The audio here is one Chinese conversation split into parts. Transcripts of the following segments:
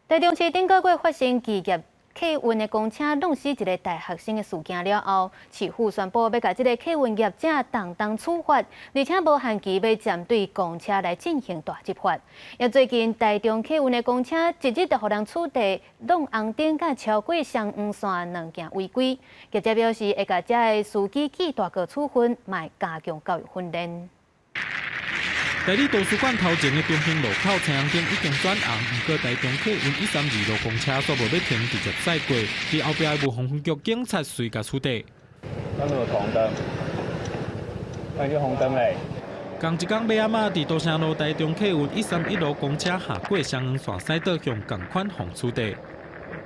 台中市顶个月发生企业客运的公车弄死一个大学生的事件了后，市府宣布要甲这个客运业者当处罚，而且无限期要针对公车来进行大执法。也最近台中客运的公车一日就互人取缔弄红灯甲超过双黄线2件违规。业者表示会甲这的司机记大过处分，卖加强教育训练。台里图书馆头前的中兴路口青红灯已经转红，不过台中客运132路公车煞无要停，直接驶过，伫后壁的雾峰分局警察随甲处理。咱有红灯，那就红灯嘞。同一天，尾仔伫都城路台中客运131路公车下过双黄线驶道向同款互处理。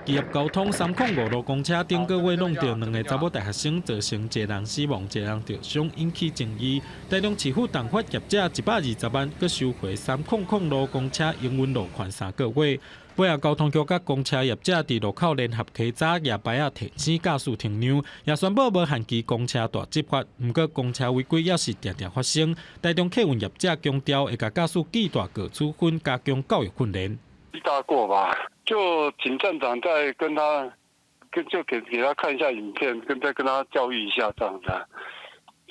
企业交通305路公车顶个月弄到2个查某大学生，造成1人死亡、1人受伤，引起争议。台中市府动发业者120万，佮收回300路公车营运路款3个月。尾仔交通局甲公车业者伫路口联合稽查夜牌仔提醒驾驶停让，也宣布无限期公车大执法。不过公车违规也是常常发生。台中客运业者强调会甲驾驶记大过处分，加强教育训练。记大过吧，就警站长再跟他，就给他看一下影片，再跟他教育一下这样子，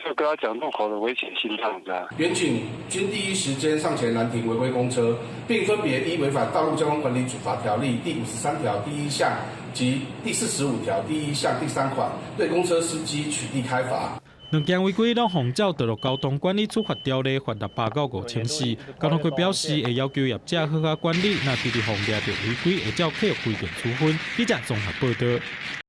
就跟他讲路口的危险性这样子。原警均第一时间上前拦停违规公车，并分别依违反《道路交通管理处罚条例》第53条第1项及第45条第1项第3款，对公车司机取缔开罚。2件违规拢仿照道路交通管理处罚条例罚600到5000四。交通局表示会要求业者好好管理，若直直妨碍着违规，会照客规定处分。记者综合报道。